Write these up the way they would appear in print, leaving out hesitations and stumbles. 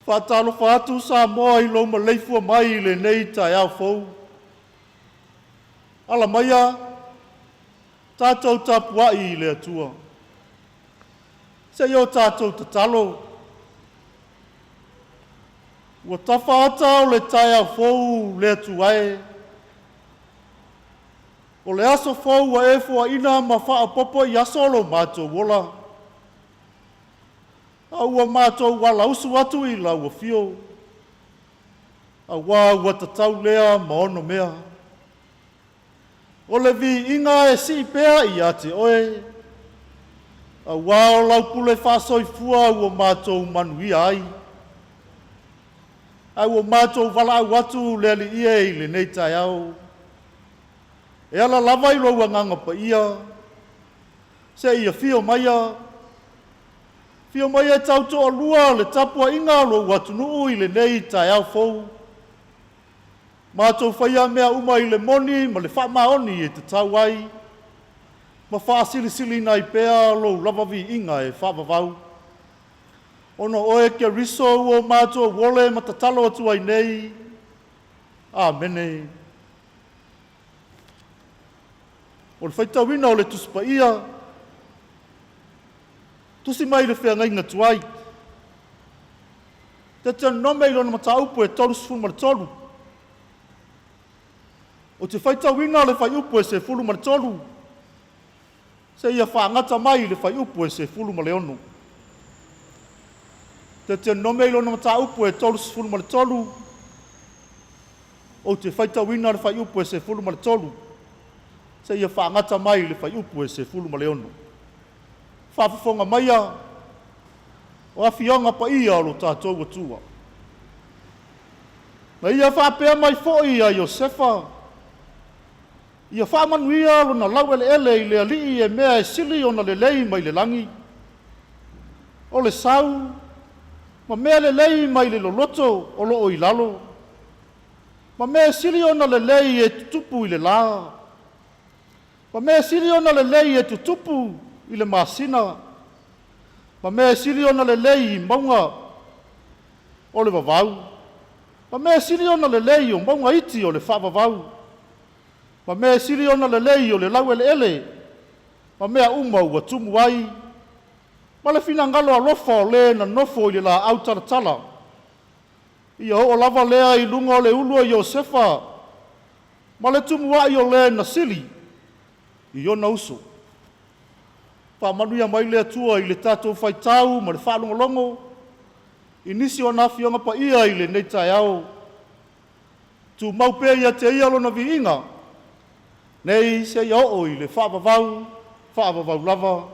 Whaatalofa atu sa moa I lo maleifua mai le nei tai au fou. Ala maia, tātou tapuai I le atua. Se yo tātou tatalo. Ua tafa ata o le tai au fou le atuae. O le aso fou wa e fua ina ma wha popo I aso lo mātou wola. A ua mātou wala usu atu I la ua fio. A ua tatau lea ma ono mea. O le vi inga e si pea I a te oe. A ua o lau pule whasoi fua ua mātou manuia ai. A ua mātou wala au atu le ali ia I le nei tai au. E ala lava I loa nganga pa ia. Se ia fio maia. Fio maia tau toa lua le tapua inga lo watunuu I le nei tai au fou. Mātou whaia mea uma I le moni ma le wha maoni e te tau ai. Ma wha sili sili nai pea lo lavavi inga e wha vavau. Ono oe ke riso o mātou wole ma tatalo atu ai nei. Amene. O le whaitawina o le tuspa ia. Tusi mai le whea ngai ngatuai. Te te nome ilo na mata upu e toru sifuru ma le toru. O te whaitawina le whai upu e se fulu ma le toru. Se ia whaangata mai le whai upu e se fulu ma le ono. Te te nome ilo na mata upu e toru sifuru ma le toru. O te whaitawina le whai upu e se fulu ma le toru. Se ia whaangata mai le whai upu e se fulu ma le ono. Whaafafonga maia, o awhionga pa ia lo tātou atua. Na ia whaapea mai fōi a Iosefa. Ia whaamanuia lo na lau ele I le alii e mea e sili o na le lei mai le langi. O le sau, ma mea le lei mai le loloto o lo o I lalo. Ma mea sili o na le lei e tutupu I le la. Ma mea sili o na le lei e tutupu I le masina. Ma mea sili ona le lei maunga o le vavau. Ma mea sili ona le lei o maunga iti o le whavavau. Ma mea sili ona le lei o le lau ele. Ma mea uma ua tumu ai. Ma le fina ngalo a lofa o le na nofo I le la au taratala. Ia o lava lea I lunga o le ulua Iosefa. Ma le tumu ai o le na sili. I ona uso. Whaamanuia mai le atua I le tātou whaitau ma le whaalongolongo. I nisi o nā whionga pa ia I le nei tai au. Tu maupea ia te ia lona vi inga. Nei se ia o I le whaavavau lava.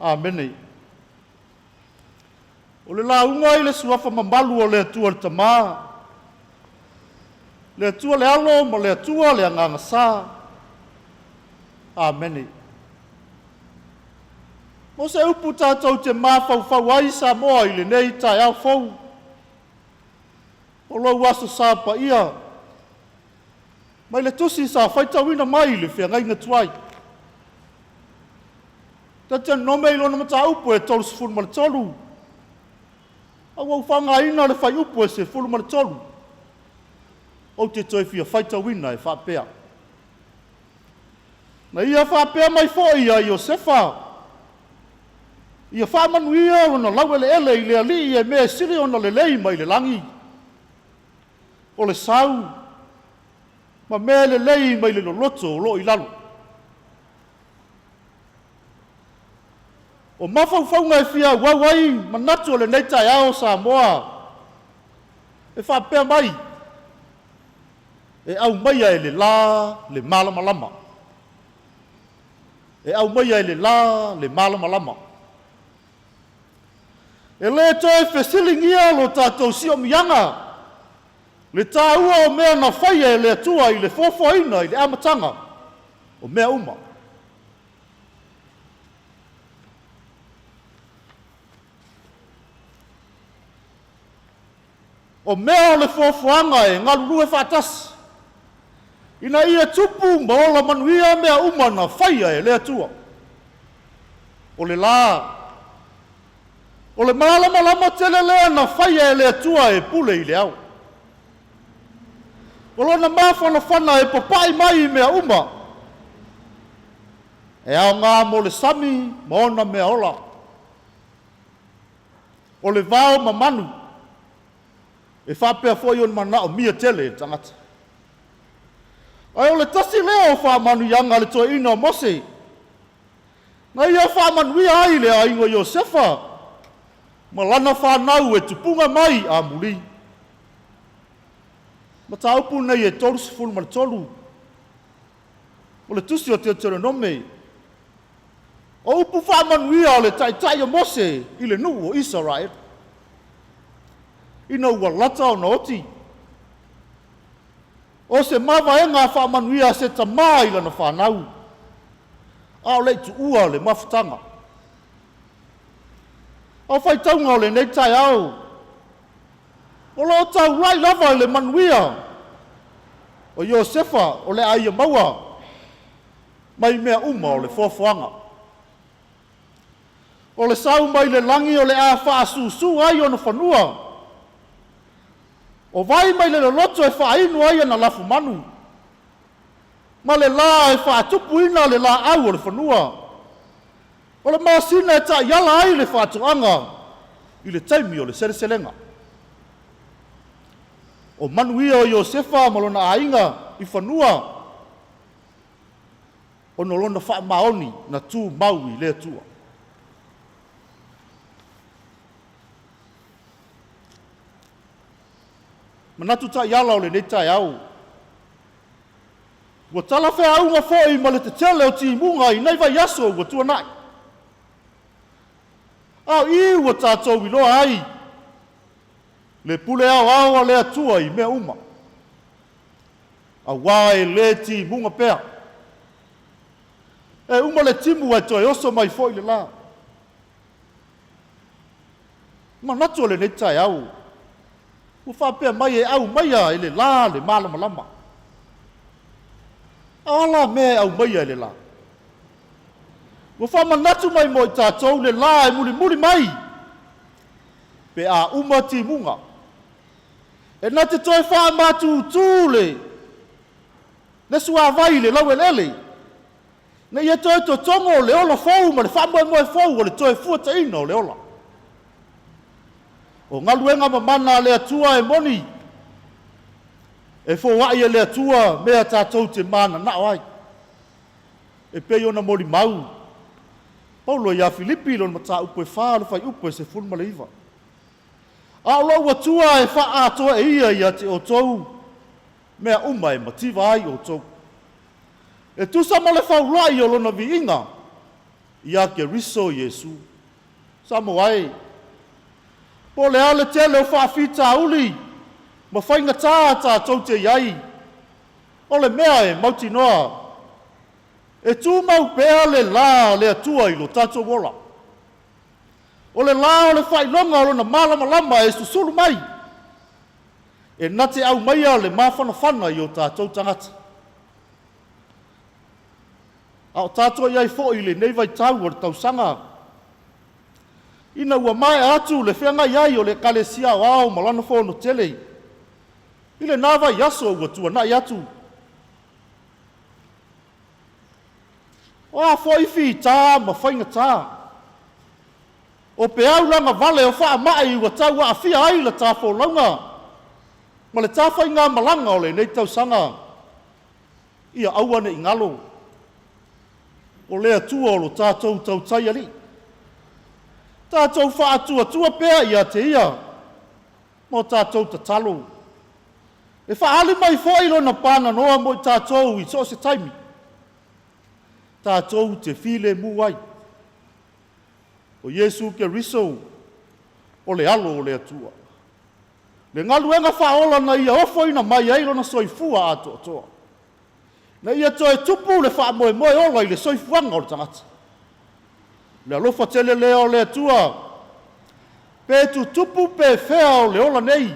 Amenei. O le launga I le suafa mamalu o le atua le tamā. Le atua le alo ma le atua le anganga sā. Amenei. Mo se upu tātou te māwhauwhau ai sa moa I le nei tai au fou. O lau aso sa pa ia. Mai le tusi sa whaitawina mai le whea ngai ngatuai. Te nome ilo na mata upu e tolu sifuru ma le tolu. Au au whanga ina le whai upu e se furu ma le tolu. O te toi whia whaitawina e whapea. Na ia whapea mai fōi a Iosefa. Ia whaamanuia o na lau ele I le ali e mea siri o na le lei mai le langi. O le sau. Ma mea le lei mai le loloto o lo I lalo. O mawhauwhaunga e whia wawai manatu o le nei tai ao sa moa. E whapea mai. E au maia e le la le malama lama. E au maia e le la le malama lama. E le toi fesilingia lo tātou si o mianga. Le tāua o mea na whaia e le atua I le fōwhaina I le amatanga. O mea uma. O mea o le fōwhanga e ngaluru e whātasi. Ina ia tupu ma ola manuia mea uma na whaia e le atua. O le la. O le malama tele lea na whaia e le atua e pule I le au. O lona mawhanawhana e papai mai I mea uma. E au ngā mo le sami, ma ona mea ola. O le vao ma manu. E whapea fwoi on mana o mia tele e tangata. Ai o le tasi leo wha manu yanga le toi ina o mose. Nga ia wha manu ia ai le a ingo Iosefa. Ma lana whanau e tupunga mai a muri. Ma ta upu nei e tolu sifuru ma le tolu. O le tusi o Deuteronome. O upu whamanuia o le tai o Mose I le nuu o Israel. Ina ua lata o na oti. O se mawa e ngā whamanuia se tamā I lana whanau. A o le tu ua le mafutanga. O whai taunga o le nei tai au. O lo tau rai lava le manuia. O Iosefa o le aia maua. Mai mea uma o le fofoanga. O le sau mai le langi o le a whaasusu ai o na whanua. O vai mai le loto e whainu ai na lafu manu. Ma le la e whaatupu ina le la au o le whanua. O le maasina e ta iala ai le whaatuanga I le taimi o le sereselenga. O manuia o Iosefa malona ainga I whanua. O nolona wha maoni na tū maui le atua. Manatu ta iala o le nei tai au. Ua tala whea aunga fōi ma le te tele o ti munga I nei vai aso ua tua nai. Au I ua tātou iloa ai. Le pule au le atua I mea uma. A wae le ti munga pea. E uma le timu ai toi oso mai fōi le la. Manatu o le nei tai au. Ua whapea mai e au maia I le la le malama lama. Ala me au maia I le la. Ua whamanatu mai mo I tātou le la e muri mai. Pe a uma ti munga. E na te toi wha matu tūle. Ne sua vai le lau e lele. Ne ia toi to tongo le ola fau ma le wha moe fau o le toi fuata ina o le ola. O ngaluenga mamana le atua e moni. E fo wai le atua mea tātou te mana na ai. E pei ona mori mau. Paulo ia Filipi lon mata upo e wha le fai upo e se fulma le iwa. A lo atua e wha atoa e ia te o tou. Mea uma e mativa ai o tou. E tu sama le whau rai o lona vi inga. Ia ke riso Yesu. Samo ai. Po le ale tele o whaafita uli, ma whainga tā tau te iai. O le mea e mauti noa. E tū mau pēa le la le atua I lo tato wola. O le la o le whailonga o lona malama lama e susulu mai. E nate au maia le mawhanawhana I o tātou tangata. A o tātou iai fo I le neivai tau o le tausanga. Ina ua mai atu le whenga iai o le kalesia o ao malana whono tele. I le nawa yaso ua tua na iatu. O a whaifi tā ma whainga tā. O pe au langa vale o wha mai ua tau a fia ai la tā wholaunga. Ma le tā whainga malanga o le nei tau sanga. Ia auane I ngalo. O le atua o lo tātou tau tai ali. Tātou wha atua pēa ia te ia. Mō tātou ta talo. E wha ali mai whailo na pāna noa mo I tātou I so se taimi. Tātou te while mu ai. O Yesu ke riso. O le alo o le atua. Le ngaluenga whaola na ia ofoina mai eilo na soifua ato toa. Na ia toe tupu le wha moe ola I le soifuanga o le tangata. Le alofa tele leo le atua. Pe tu tupu pe fea o le ola nei.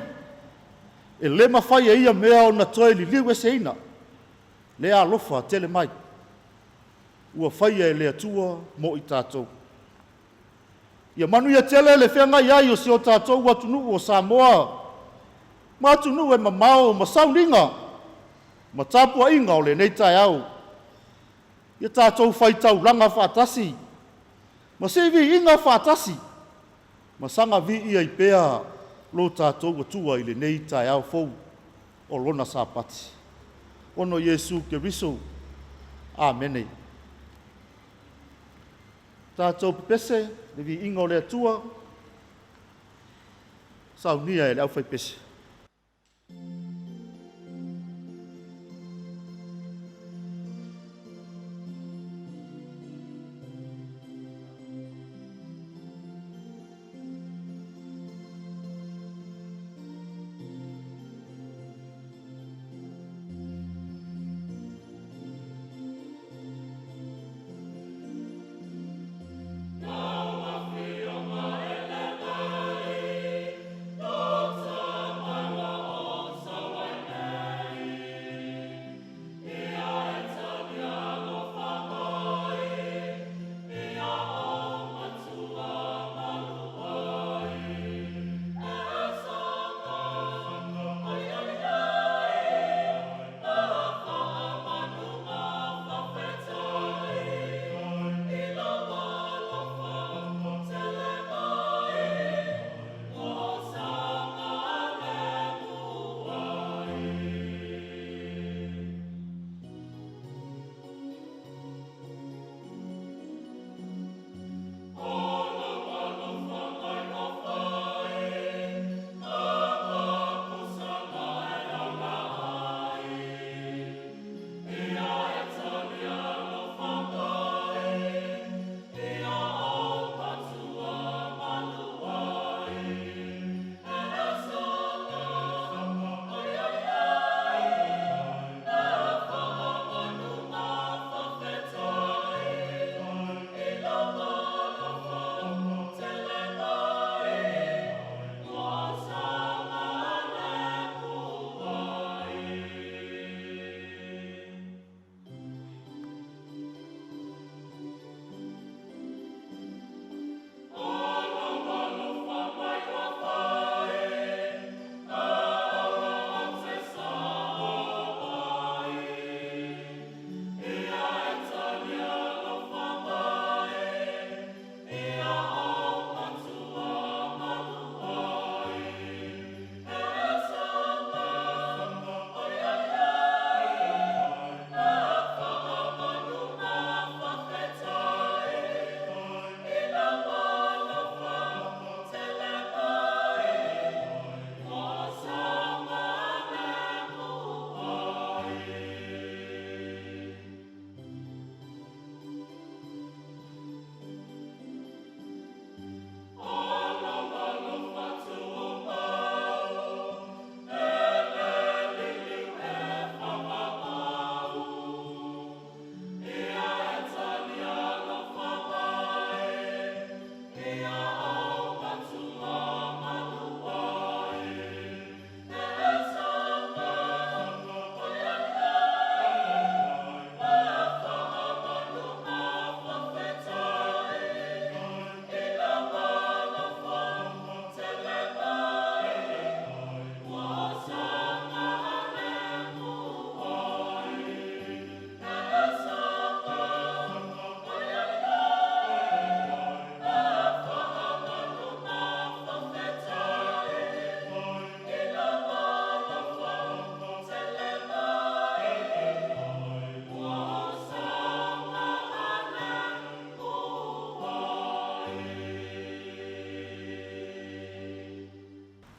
E le mawhai e ia mea o na toe li liwe se ina. Le alofa tele mai. Ua whai e le atua mo I tātou. Ia manu ia tele le whenga iai o se o tātou atunu o Samoa. Ma atunu e mamao ma sauninga. Ma tāpua inga o le nei tai au. Ia tātou whaitau langa whaatasi. Ma sevi inga whaatasi. Ma sanga vi ia i pēa lo tātou atua i le nei tai au fou o lona sāpati. Ono Yesu ke riso. Amenei. Tātou pese, le vi inga o le atua. Saunia e le au whai pese.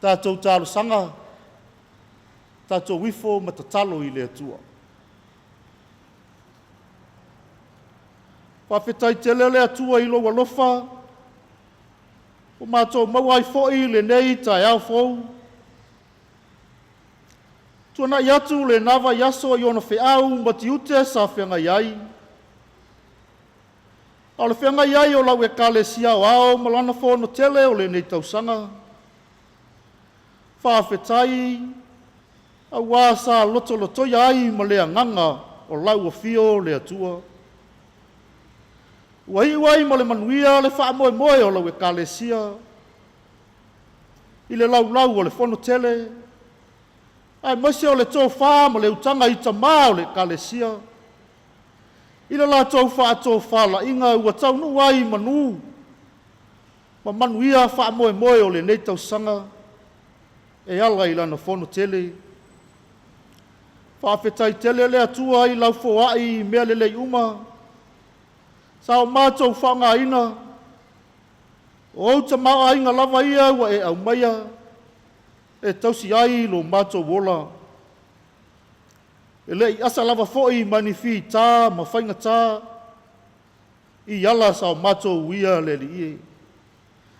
Tātou tālo sanga, tātou wifo matatalo i le atua. Whawhetai te lele atua i loa lofa, o mātou mauai fo'i le nei tai au fou. Tuana i atu le nawa yaso i ona whiau mati ute sa whenga iai. Au le whenga iai o lau e kale sia o ao malana whono tele o le nei tausanga. Whawhetai, a wāsa loto iai ma le anganga o lau o fio le atua. Wai mo le manuia le wha moe o lau e kalesia. I le lau o le fono tele. Ai maise o le tō wha mo le utanga i tamā o le kalesia. I le la tō wha la inga ua tau nu ai manu. Ma manuia wha moe o le nei tau sanga. E ala i lana fono tele. Whaafetai tele le atua i lau foai mea le uma. Sao mātou whanga ina. O au ta maa inga lava ia wa e au maia. E tausi ai lo mātou wola. E le i asa lava foi mani fi tā ma whainga tā. I ala sao mātou uia le li ie.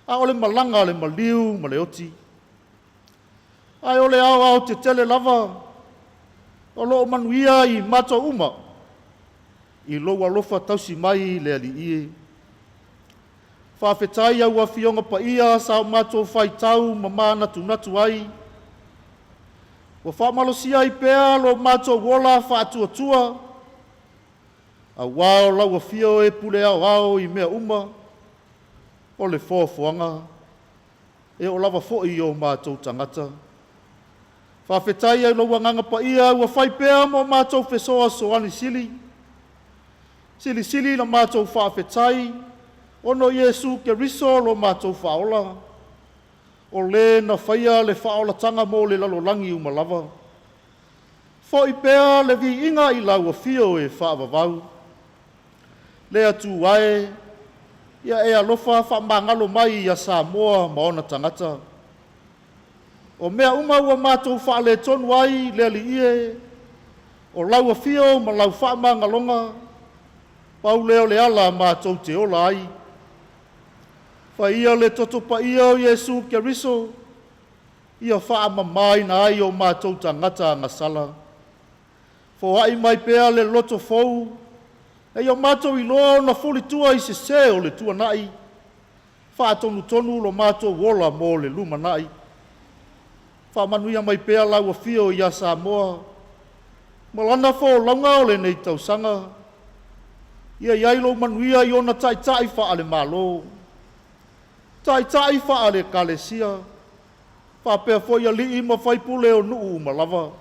A ole malanga le maliu ma le oti. Ai ole au te tele lava. O loo manuia i mātou uma. I loa lofa tausi mai le ali ie. Whawhetai au a fionga pa ia sao mātou whai tau ma mana tunatu ai. Wa whamalosia i pēa lo mātou wola whātua. A wao lau a fio e pule au i mea uma. O le fōfuanga. E o lava fo'i o mātou tangata. Whawhetai au lau a nganga pa ia ua whai pēa mo mātou whesoa soani sili. Sili na mātou whawhetai. Ono Iesu ke riso lo mātou whaola. O le na whaia le whaola tanga mo le lalolangi umalava. Fo i pēa le vi inga i lau a fio e whaavavau. Le atu wae. Ia e alofa whamangalo mai ia Samoa ma ona tangata. O mea uma ua mātou whaale tonu ai le ali ie. O lau a fio ma lau whaamangalonga. Pau leo le ala mātou te ola ai. Fa ia le toto pa ia o Iesu ke riso. Ia whaamamai na ai o mātou tangata ngasala. Fo ai mai pēa le loto fou. E o mātou i loa na fuli tua i se o le tua nai. Whaatonu tonu lo mātou wola mo le luma nai. Whaamanuia mai pēa lau a fio i a Samoa. Malana fo launga o le nei tau sanga. Ia iailo manuia i ona tai wha ale malo. Tai wha ale kalesia. Wha pēa fo ia li i ma whai pule o nuu malava.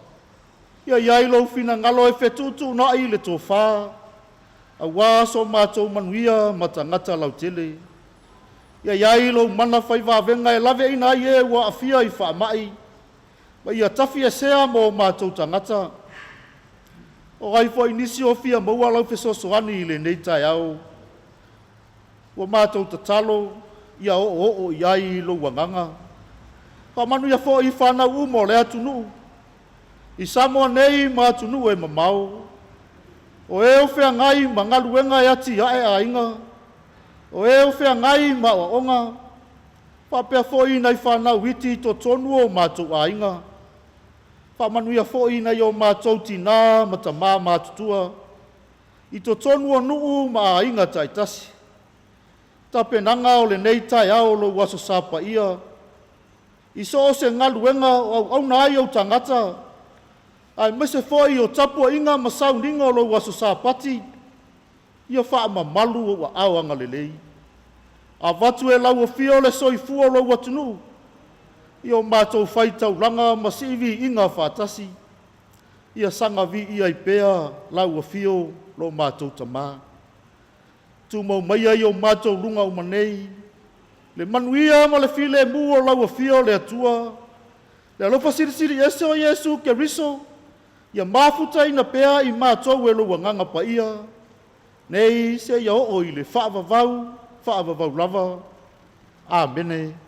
Ia iailo fina ngalo e whetutu na i le tō wha. A waso mātou manuia matangata lau tele. Ia iailo mana whai wawenga e lave ina i e wa afia i wha mai. Ma ia tafi e sea mo mātou tangata. O ai fo inisi o fia maua lau whesosoani i le nei tai au. Wa mātou tatalo, ia o iai lo wanganga. Pa manu ia fo i whana umo le atunu. I Samoa nei ma atunu e mamau. O e o whea ngai ma ngaluenga e ati ae a inga. O e o whea ngai ma o onga. Pa pea fo i nei whana witi to tonu o mātou a inga. Whamanuia fōi nei o mātou tina ma ta mā mātutua. I to tonu o nuu ma a inga tai tasi. Ta penanga o le nei tai ao lo waso sapa ia. I so o se ngaluenga o au nai o tangata. Ai mese fōi o tapu inga ma sauninga o lo waso sapati. Ia whaama malu o au anga lelei. A watu e lau o fio le soifu o lo watunu. Ia mātou whai tau ranga ma sivi inga whātasi. Ia sanga vi ia i pēa lau a fio lo mātou tamā. Tu mau mai ai o mātou runga o manei. Le manuia ma le file mu o lau a fio le atua. Le alofa siri ese o Iesu ke riso. Ia mafuta ina pēa i mātou e lo wanganga pa ia. Nei se ia o i le whaavavau lava. Amene.